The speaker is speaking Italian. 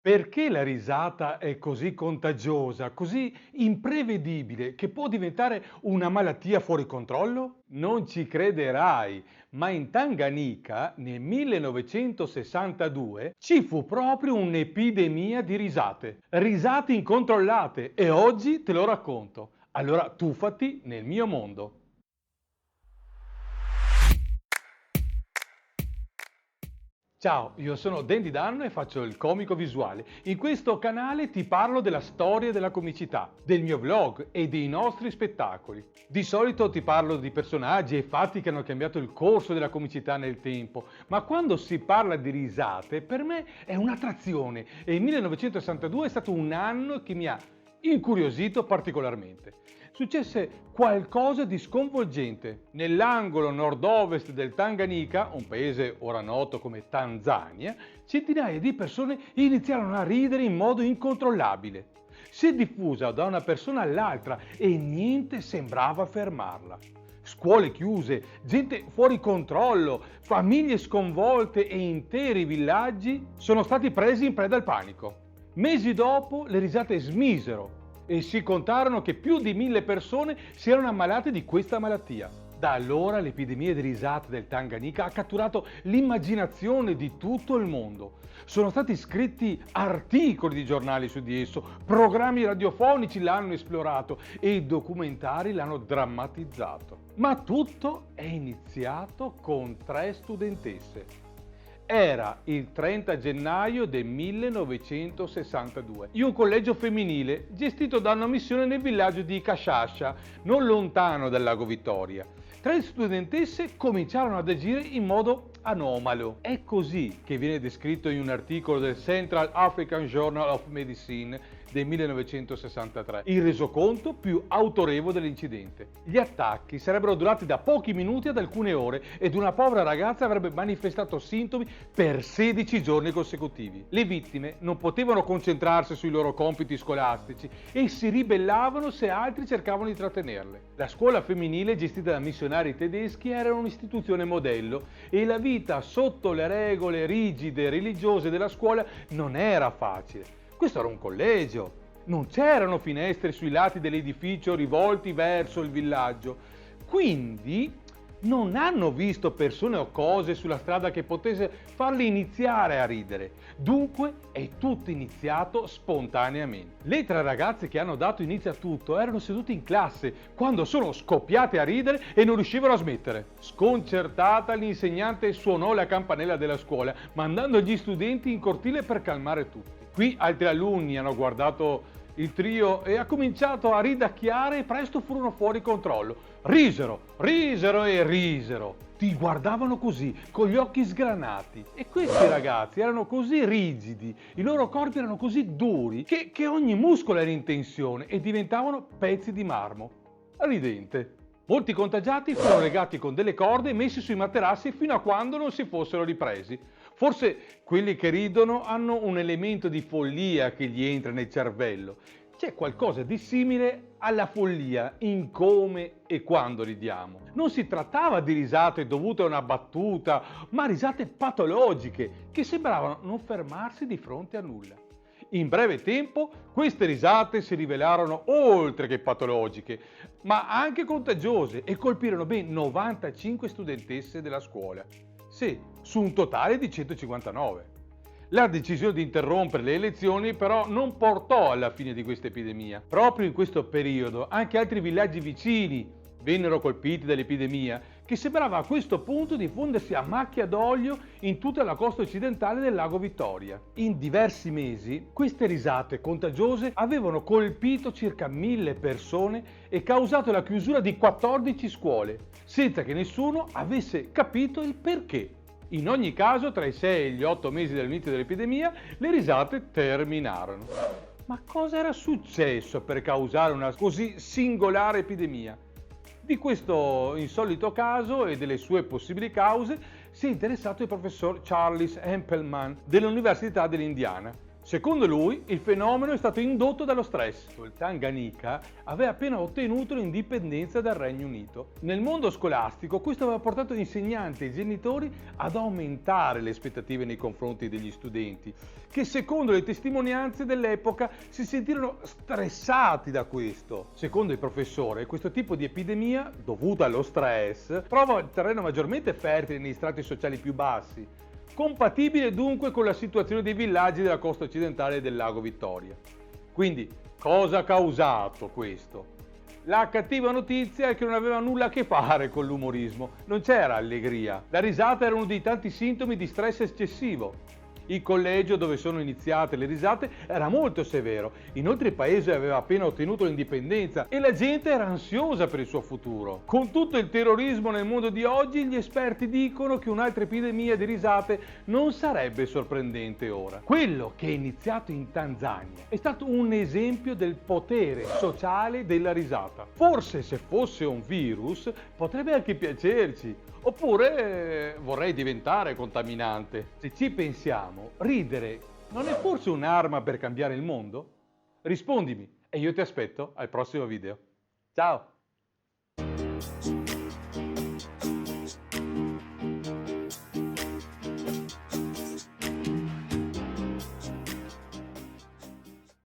Perché la risata è così contagiosa, così imprevedibile, che può diventare una malattia fuori controllo? Non ci crederai, ma in Tanganica nel 1962 ci fu proprio un'epidemia di risate, risate incontrollate e oggi te lo racconto. Allora tuffati nel mio mondo. Ciao, io sono Dandy Dan e faccio il comico visuale. In questo canale ti parlo della storia della comicità, del mio vlog e dei nostri spettacoli. Di solito ti parlo di personaggi e fatti che hanno cambiato il corso della comicità nel tempo, ma quando si parla di risate per me è un'attrazione e il 1962 è stato un anno che mi ha incuriosito particolarmente. Successe qualcosa di sconvolgente. Nell'angolo nord-ovest del Tanganica, un paese ora noto come Tanzania, centinaia di persone iniziarono a ridere in modo incontrollabile. Si è diffusa da una persona all'altra e niente sembrava fermarla. Scuole chiuse, gente fuori controllo, famiglie sconvolte e interi villaggi sono stati presi in preda al panico. Mesi dopo le risate smisero e si contarono che più di 1000 persone si erano ammalate di questa malattia. Da allora l'epidemia di risate del Tanganica ha catturato l'immaginazione di tutto il mondo. Sono stati scritti articoli di giornali su di esso, programmi radiofonici l'hanno esplorato e i documentari l'hanno drammatizzato. Ma tutto è iniziato con 3 studentesse. Era il 30 gennaio del 1962, in un collegio femminile gestito da una missione nel villaggio di Kashasha, non lontano dal lago Vittoria. 3 studentesse cominciarono ad agire in modo anomalo. È così che viene descritto in un articolo del Central African Journal of Medicine del 1963, il resoconto più autorevole dell'incidente. Gli attacchi sarebbero durati da pochi minuti ad alcune ore ed una povera ragazza avrebbe manifestato sintomi per 16 giorni consecutivi. Le vittime non potevano concentrarsi sui loro compiti scolastici e si ribellavano se altri cercavano di trattenerle. La scuola femminile gestita da missionari tedeschi era un'istituzione modello e la vita sotto le regole rigide e religiose della scuola non era facile. Questo era un collegio, non c'erano finestre sui lati dell'edificio rivolti verso il villaggio, quindi non hanno visto persone o cose sulla strada che potesse farli iniziare a ridere. Dunque è tutto iniziato spontaneamente. Le 3 ragazze che hanno dato inizio a tutto erano sedute in classe quando sono scoppiate a ridere e non riuscivano a smettere. Sconcertata, l'insegnante suonò la campanella della scuola, mandando gli studenti in cortile per calmare tutti. Qui altri alunni hanno guardato il trio e ha cominciato a ridacchiare e presto furono fuori controllo. Risero e risero. Ti guardavano così, con gli occhi sgranati. E questi ragazzi erano così rigidi, i loro corpi erano così duri, che ogni muscolo era in tensione e diventavano pezzi di marmo. Ridente. Molti contagiati furono legati con delle corde e messi sui materassi fino a quando non si fossero ripresi. Forse quelli che ridono hanno un elemento di follia che gli entra nel cervello. C'è qualcosa di simile alla follia in come e quando ridiamo. Non si trattava di risate dovute a una battuta, ma risate patologiche che sembravano non fermarsi di fronte a nulla. In breve tempo queste risate si rivelarono oltre che patologiche, ma anche contagiose e colpirono ben 95 studentesse della scuola. Sì, su un totale di 159. La decisione di interrompere le elezioni però non portò alla fine di questa epidemia. Proprio in questo periodo anche altri villaggi vicini vennero colpiti dall'epidemia, che sembrava a questo punto diffondersi a macchia d'olio in tutta la costa occidentale del lago Vittoria. In diversi mesi queste risate contagiose avevano colpito circa 1000 persone e causato la chiusura di 14 scuole, senza che nessuno avesse capito il perché. In ogni caso, tra i 6 e gli 8 mesi dall'inizio dell'epidemia, le risate terminarono. Ma cosa era successo per causare una così singolare epidemia? Di questo insolito caso e delle sue possibili cause si è interessato il professor Charles Hempelman dell'Università dell'Indiana. Secondo lui, il fenomeno è stato indotto dallo stress. Il Tanganyika aveva appena ottenuto l'indipendenza dal Regno Unito. Nel mondo scolastico questo aveva portato gli insegnanti e i genitori ad aumentare le aspettative nei confronti degli studenti, che secondo le testimonianze dell'epoca si sentirono stressati da questo. Secondo il professore, questo tipo di epidemia, dovuta allo stress, trova il terreno maggiormente fertile nei strati sociali più bassi, compatibile dunque con la situazione dei villaggi della costa occidentale del lago Vittoria. Quindi, cosa ha causato questo? La cattiva notizia è che non aveva nulla a che fare con l'umorismo, non c'era allegria. La risata era uno dei tanti sintomi di stress eccessivo. Il collegio dove sono iniziate le risate era molto severo, inoltre il paese aveva appena ottenuto l'indipendenza e la gente era ansiosa per il suo futuro. Con tutto il terrorismo nel mondo di oggi, gli esperti dicono che un'altra epidemia di risate non sarebbe sorprendente ora. Quello che è iniziato in Tanzania è stato un esempio del potere sociale della risata. Forse se fosse un virus potrebbe anche piacerci, oppure vorrei diventare contaminante. Se ci pensiamo, ridere non è forse un'arma per cambiare il mondo? Rispondimi e io ti aspetto al prossimo video. Ciao!